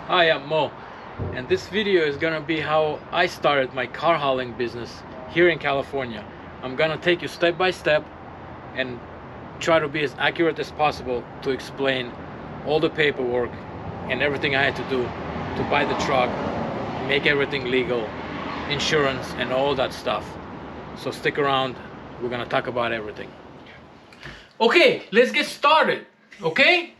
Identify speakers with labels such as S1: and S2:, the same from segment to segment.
S1: Hi, I'm Mo, and this video is gonna be how I started my car hauling business here in California. I'm gonna take you step by step and try to be as accurate as possible to explain all the paperwork and everything I had to do to buy the truck, make everything legal, insurance, and all that stuff. So stick around, we're gonna talk about everything. Okay, let's get started, okay?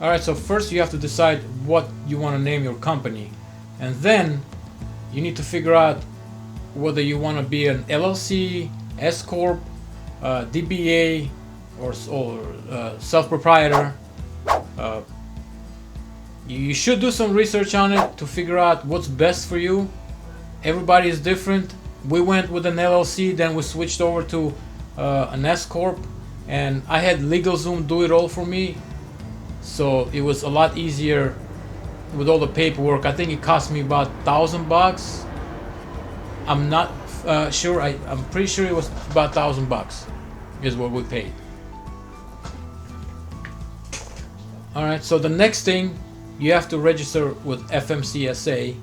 S1: Alright, so first you have to decide what you want to name your company, and then you need to figure out whether you want to be an LLC, S Corp, DBA, or self-proprietor. You should do some research on it to figure out what's best for you. Everybody is different. We went with an LLC, then we switched over to an S Corp, and I had LegalZoom do it all for me. So it was a lot easier with all the paperwork. I think it cost me about $1,000. I'm not sure. I'm pretty sure it was about $1,000 is what we paid. All right. So the next thing, you have to register with FMCSA.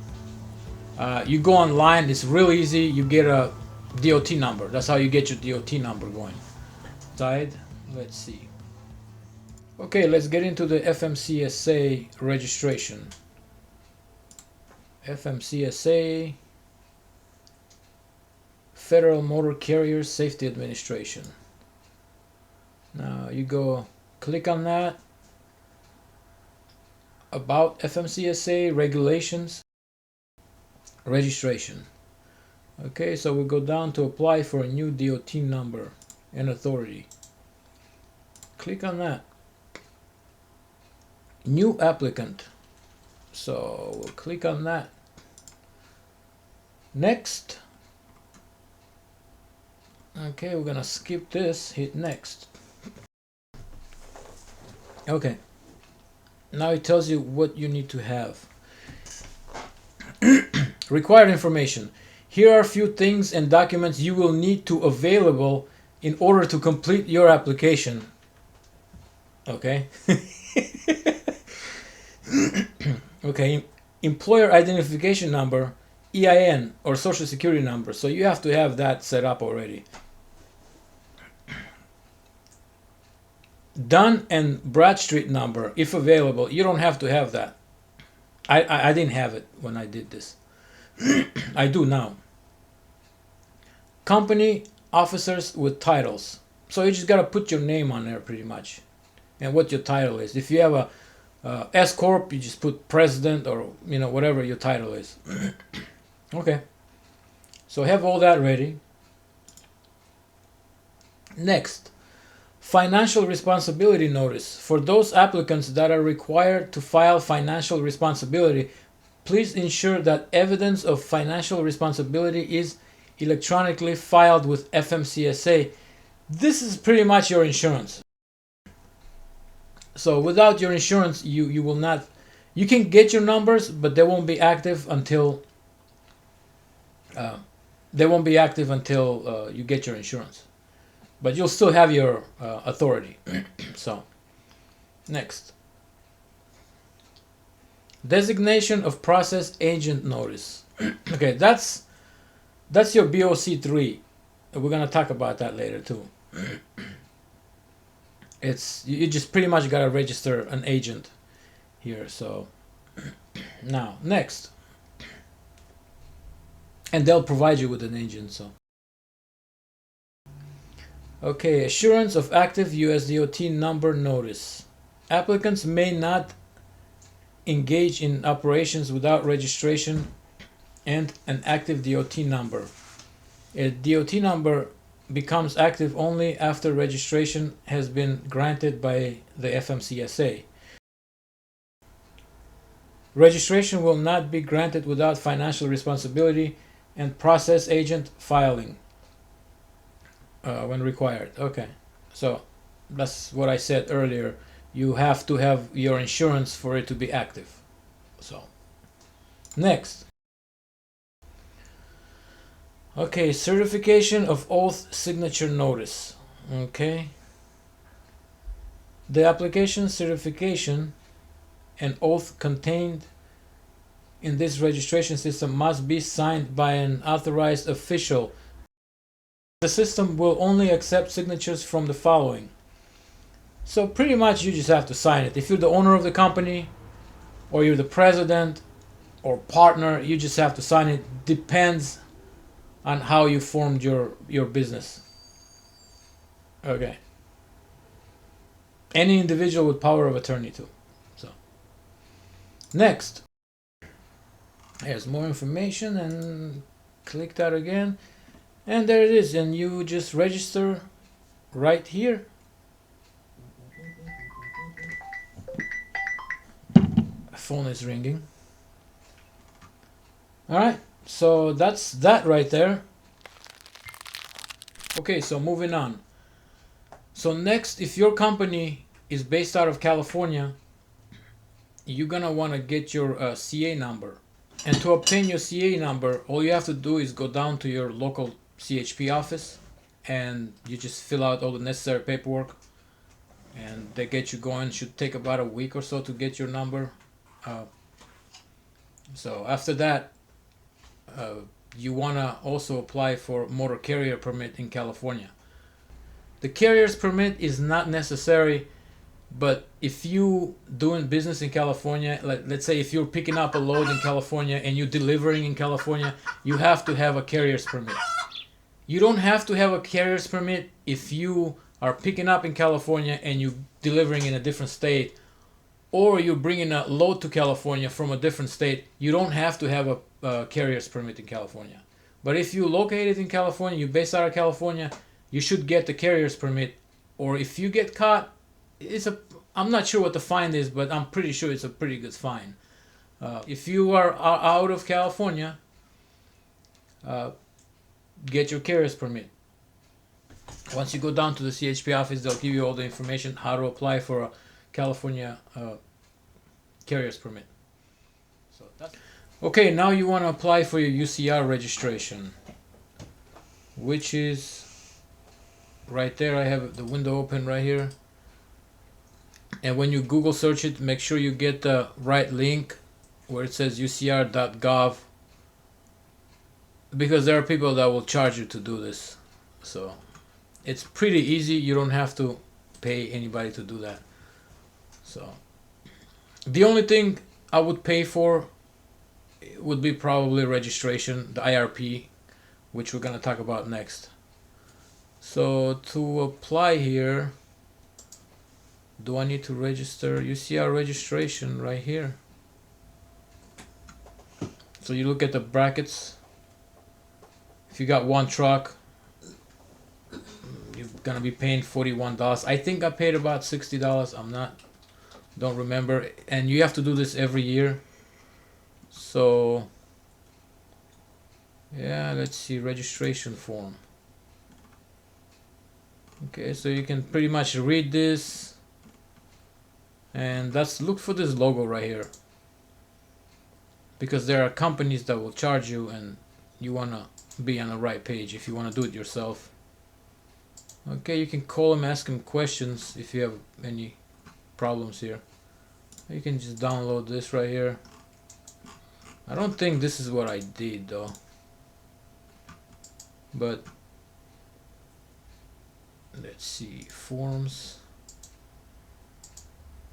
S1: You go online. It's real easy. You get a DOT number. That's how you get your DOT number going. Let's see. Okay, let's get into the FMCSA registration. FMCSA, Federal Motor Carrier Safety Administration. Now you go click on that. About FMCSA regulations, registration. Okay, so we go down to apply for a new DOT number and authority. Click on that. New applicant, so we'll click on that. Next. Okay, we're gonna skip this, hit next. Okay, now it tells you what you need to have. Required information. Here are a few things and documents you will need to available in order to complete your application. Okay. Okay, employer identification number, EIN, or social security number. So you have to have that set up already. Dun and Bradstreet number, if available. You don't have to have that. I didn't have it when I did this. I do now. Company officers with titles. So you just gotta put your name on there pretty much, and what your title is. If you have a S Corp, you just put president, or whatever your title is. Okay, so have all that ready. Next, financial responsibility notice. For those applicants that are required to file financial responsibility, please ensure that evidence of financial responsibility is electronically filed with FMCSA. This is pretty much your insurance. So without your insurance, you will not. You can get your numbers, but they won't be active until you get your insurance. But you'll still have your authority. So next, designation of process agent notice. Okay, that's your BOC3. We're gonna talk about that later too. You just pretty much gotta register an agent here. So now next, and they'll provide you with an agent. So okay, assurance of active USDOT number notice. Applicants may not engage in operations without registration and an active DOT number. A DOT number becomes active only after registration has been granted by the FMCSA. Registration will not be granted without financial responsibility and process agent filing when required. Okay, so that's what I said earlier. You have to have your insurance for it to be active. So next. Okay, certification of oath signature notice. Okay. The application, certification, and oath contained in this registration system must be signed by an authorized official. The system will only accept signatures from the following. So pretty much you just have to sign it. If you're the owner of the company, or you're the president or partner, you just have to sign it. Depends on how you formed your business. Okay. Any individual with power of attorney too. So next, here's more information, and click that again, and there it is, and you just register right here. Phone is ringing. All right, so that's that right there. Okay, so moving on. So next, if your company is based out of California, you're gonna want to get your CA number. And to obtain your CA number, all you have to do is go down to your local CHP office, and you just fill out all the necessary paperwork, and they get you going. Should take about a week or so to get your number. So after that, you want to also apply for motor carrier permit in California. The carrier's permit is not necessary, but if you doing business in California, let's say if you're picking up a load in California and you're delivering in California, you have to have a carrier's permit. You don't have to have a carrier's permit if you are picking up in California and you're delivering in a different state, or you're bringing a load to California from a different state. You don't have to have a carrier's permit in California. But if you're located in California, you're based out of California, you should get the carrier's permit. Or if you get caught, I'm not sure what the fine is, but I'm pretty sure it's a pretty good fine. If you are out of California, get your carrier's permit. Once you go down to the CHP office, they'll give you all the information how to apply for a California carrier's permit. So that's okay. Now you want to apply for your UCR registration, which is right there. I have the window open right here, and when you Google search it, make sure you get the right link where it says ucr.gov, because there are people that will charge you to do this. So it's pretty easy. You don't have to pay anybody to do that. So the only thing I would pay for would be probably registration, the IRP, which we're gonna talk about next. So to apply here, do I need to register? UCR registration right here. So you look at the brackets. If you got one truck, you're gonna be paying $41. I think I paid about $60. Don't remember. And you have to do this every year. So yeah, let's see, registration form. Okay, so you can pretty much read this, and look for this logo right here, because there are companies that will charge you, and you want to be on the right page if you want to do it yourself. Okay, you can call them, ask them questions if you have any problems here. You can just download this right here. I don't think this is what I did though, but let's see, forms.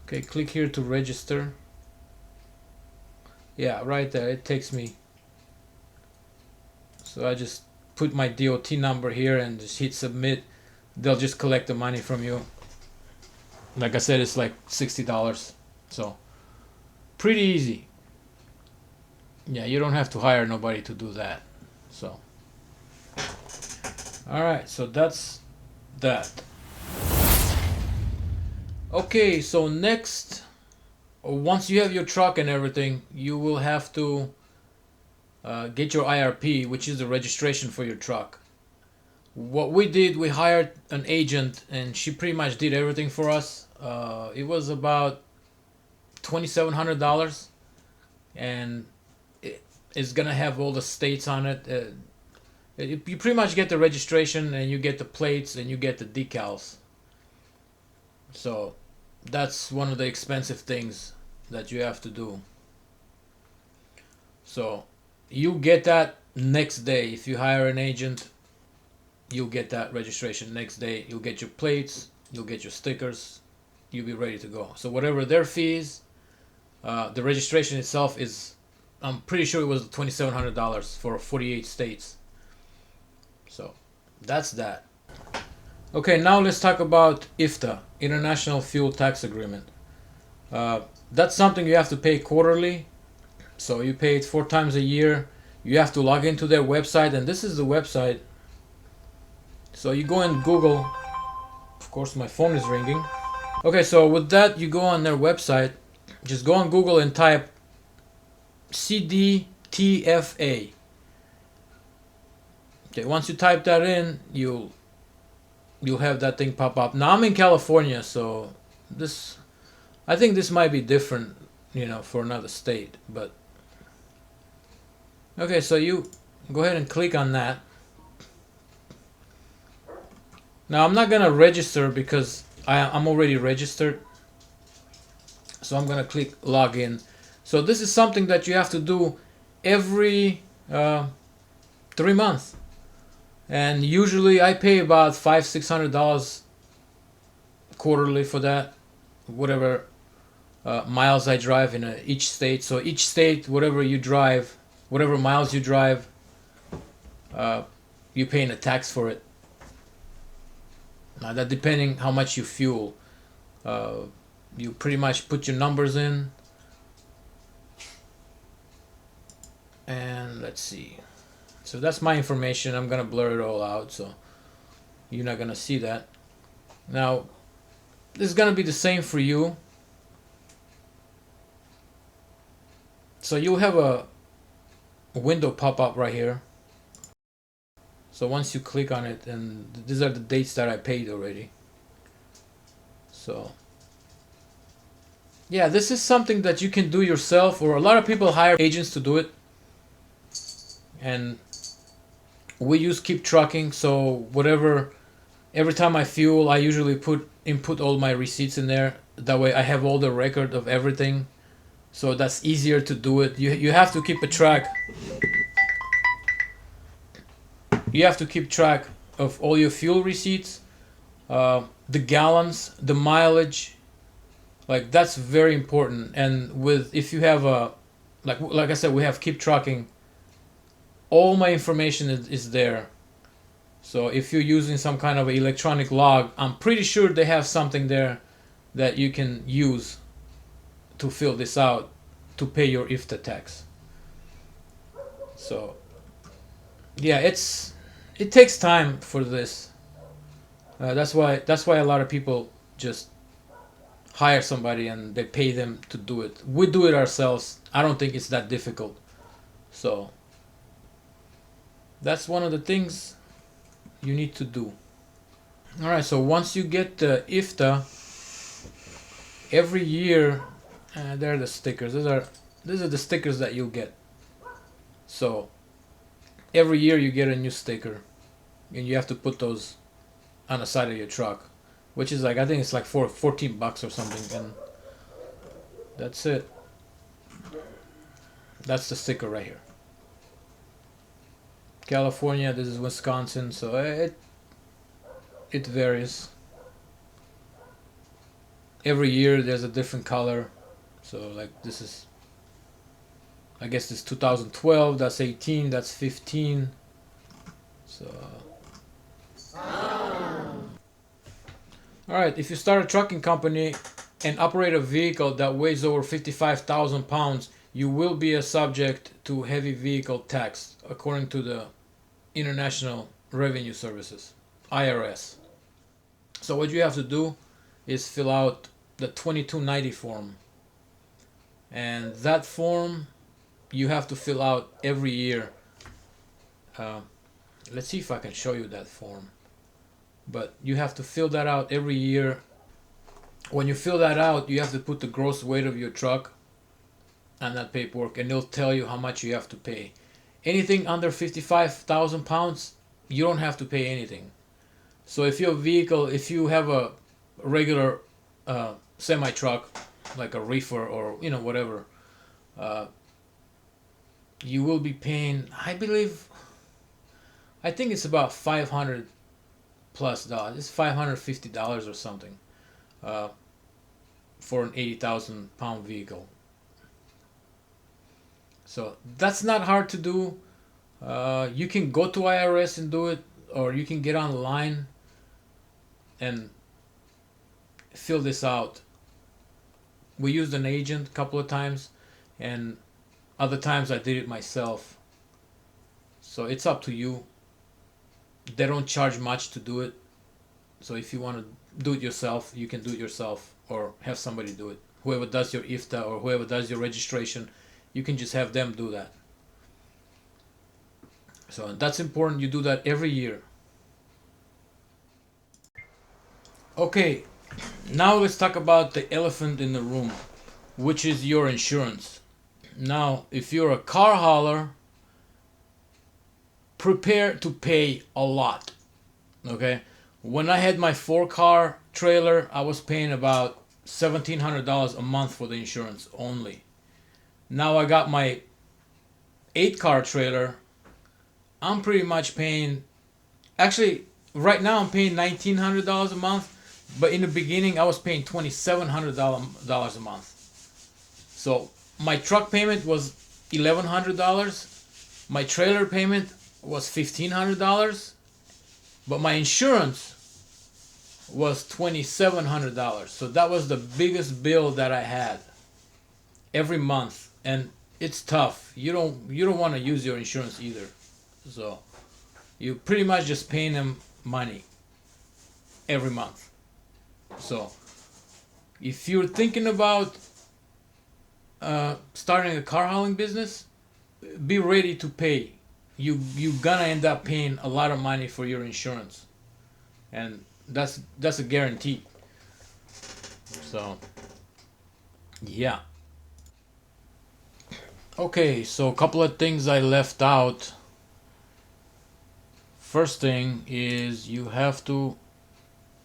S1: Okay, click here to register. Yeah, right there, it takes me. So I just put my DOT number here and just hit submit. They'll just collect the money from you. Like I said, it's like $60. So pretty easy. Yeah, you don't have to hire nobody to do that. So alright, so that's that. Okay, so next, once you have your truck and everything, you will have to get your IRP, which is the registration for your truck. What we did, we hired an agent, and she pretty much did everything for us. It was about $2,700, and it's gonna have all the states on it. You pretty much get the registration, and you get the plates, and you get the decals. So that's one of the expensive things that you have to do. So you get that next day. If you hire an agent, you'll get that registration next day. You'll get your plates, you'll get your stickers, you'll be ready to go. So whatever their fees, the registration itself is, I'm pretty sure it was $2,700 for 48 states. So that's that. Okay, now let's talk about IFTA, International Fuel Tax Agreement. That's something you have to pay quarterly. So you pay it 4 times a year. You have to log into their website, and this is the website. So you go in Google. Of course, my phone is ringing. Okay, so with that, you go on their website. Just go on Google and type CDTFA. Okay, once you type that in, you'll have that thing pop up. Now I'm in California, so I think this might be different, for another state, but okay, so you go ahead and click on that. Now I'm not gonna register because I'm already registered, so I'm gonna click login. So this is something that you have to do every 3 months, and usually I pay about $500-600 quarterly for that, whatever miles I drive in each state. So each state, whatever you drive, whatever miles you drive, you're paying a tax for it. Now that depending how much you fuel, you pretty much put your numbers in, and let's see. So that's my information. I'm gonna blur it all out, so you're not gonna see that. Now this is gonna be the same for you. So you'll have a window pop up right here. So once you click on it, and these are the dates that I paid already. So yeah, this is something that you can do yourself, or a lot of people hire agents to do it. And we use Keep Trucking, so every time I fuel, I usually input all my receipts in there. That way I have all the record of everything. So that's easier to do it. You have to keep a track. You have to keep track of all your fuel receipts, the gallons, the mileage. Like that's very important. And if you have like I said, we have Keep Trucking. All my information is there. So if you're using some kind of electronic log, I'm pretty sure they have something there that you can use to fill this out to pay your IFTA tax. So yeah, it takes time for this. That's why a lot of people just hire somebody and they pay them to do it. We do it ourselves. I don't think it's that difficult. So that's one of the things you need to do. All right, so once you get the IFTA, every year, there are the stickers. These are the stickers that you'll get. So every year you get a new sticker, and you have to put those on the side of your truck, which is I think it's like $14 or something, and that's it. That's the sticker right here. California, this is Wisconsin, so it varies. Every year there's a different color. So like this is, I guess this 2012, that's 18, that's 15. So alright, if you start a trucking company and operate a vehicle that weighs over 55,000 pounds, you will be a subject to heavy vehicle tax, according to the International Revenue Services, IRS. So what you have to do is fill out the 2290 form. And that form you have to fill out every year. Let's see if I can show you that form. But you have to fill that out every year. When you fill that out, you have to put the gross weight of your truck on that paperwork, and it'll tell you how much you have to pay. Anything under 55,000 pounds, you don't have to pay anything. So if your vehicle, if you have a regular semi truck, like a reefer or whatever, you will be paying, I think it's about $500 plus. It's $550 or something, uh, for an 80,000 pound vehicle. So that's not hard to do. You can go to IRS and do it, or you can get online and fill this out. We used an agent a couple of times, and other times I did it myself. So it's up to you. They don't charge much to do it. So if you want to do it yourself, you can do it yourself or have somebody do it. Whoever does your IFTA or whoever does your registration, you can just have them do that. So that's important. You do that every year. Okay, now let's talk about the elephant in the room, which is your insurance. Now, if you're a car hauler, prepare to pay a lot. Okay, when I had my 4-car trailer, I was paying about $1,700 a month for the insurance only. Now I got my 8-car trailer. I'm pretty much paying, actually, right now I'm paying $1,900 a month, but in the beginning I was paying $2,700 a month. So my truck payment was $1,100. My trailer payment was $1,500, but my insurance was $2,700. So that was the biggest bill that I had every month, and it's tough. You don't want to use your insurance either. So you pretty much just paying them money every month. So if you're thinking about starting a car hauling business, be ready to pay. You gonna end up paying a lot of money for your insurance, and that's a guarantee. So yeah. Okay, so a couple of things I left out. First thing is you have to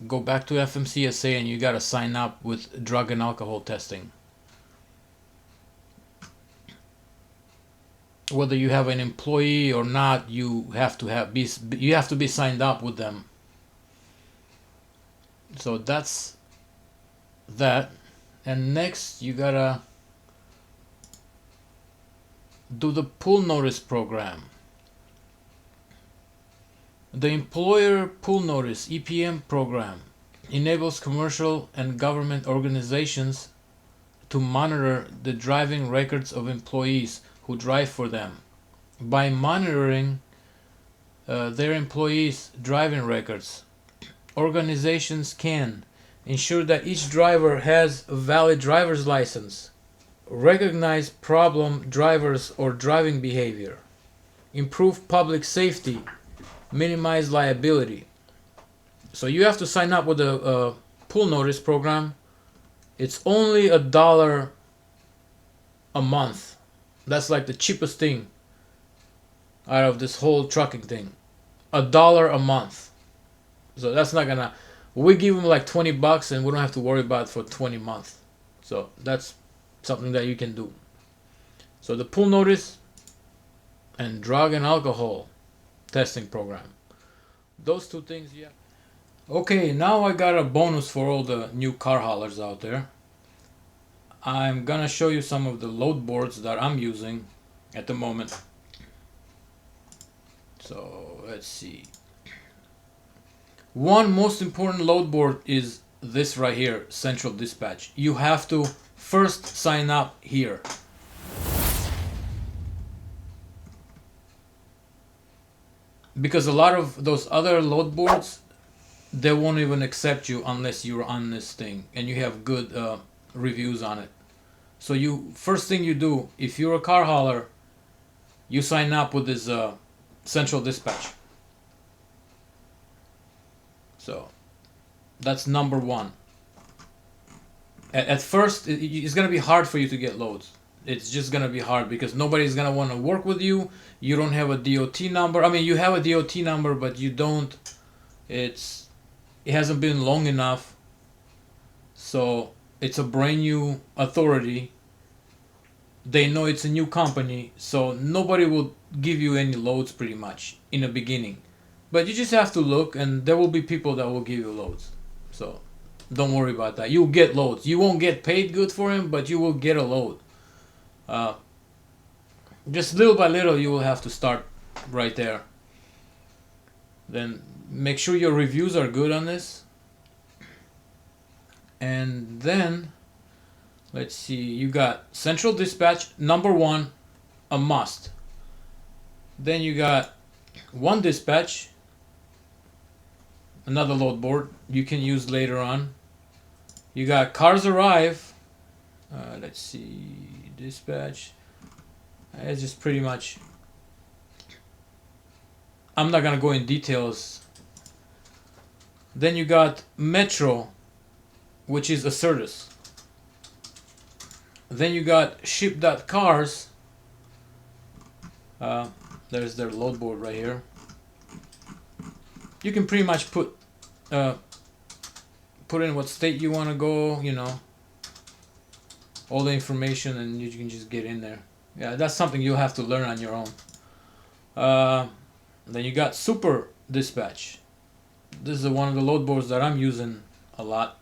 S1: go back to FMCSA and you gotta sign up with drug and alcohol testing. Whether you have an employee or not, you have to be signed up with them. So that's that. And next you gotta do the pull notice program. The Employer Pull Notice (EPM) program enables commercial and government organizations to monitor the driving records of employees who drive for them. By monitoring their employees' driving records, organizations can ensure that each driver has a valid driver's license, recognize problem drivers or driving behavior, improve public safety, minimize liability. So you have to sign up with a pull notice program. It's only $1 a month. That's like the cheapest thing out of this whole trucking thing. $1 a month. So that's not gonna. We give them like $20 and we don't have to worry about it for 20 months. So that's something that you can do. So the pull notice and drug and alcohol testing program. Those two things, yeah. Okay, now I got a bonus for all the new car haulers out there. I'm gonna show you some of the load boards that I'm using at the moment. So let's see. One most important load board is this right here, Central Dispatch. You have to first sign up here. Because a lot of those other load boards, they won't even accept you unless you're on this thing and you have good reviews on it. So first thing you do, if you're a car hauler, you sign up with this Central Dispatch. So that's number one. At first, it's gonna be hard for you to get loads. It's just gonna be hard because nobody's gonna want to work with you. You don't have a DOT number. I mean, you have a DOT number, but you don't. It hasn't been long enough. So it's a brand new authority. They know it's a new company, so nobody will give you any loads pretty much in the beginning. But you just have to look, and there will be people that will give you loads. So don't worry about that. You'll get loads. You won't get paid good for them, but you will get a load. Just little by little, you will have to start right there. Then make sure your reviews are good on this. And then, let's see, you got central dispatch, number one, a must. Then you got one dispatch, another load board you can use later on. You got cars arrive. Let's see, dispatch. It's just pretty much, I'm not gonna go in details. Then you got metro, which is a service. Then you got ship.cars. There's their load board right here. You can pretty much put in what state you want to go, you know, all the information, and you can just get in there. Yeah, that's something you'll have to learn on your own. Then you got super dispatch. This is one of the load boards that I'm using a lot.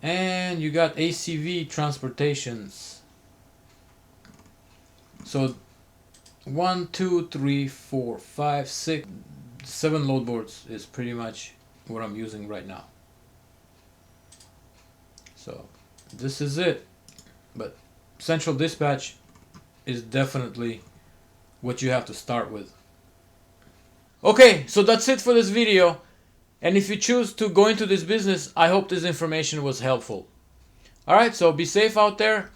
S1: And you got ACV transportations. So 1, 2, 3, 4, 5, 6, 7 load boards is pretty much what I'm using right now. So this is it. But central dispatch is definitely what you have to start with. Okay, so that's it for this video. And if you choose to go into this business, I hope this information was helpful. Alright, so be safe out there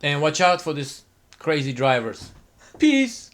S1: and watch out for these crazy drivers. Peace!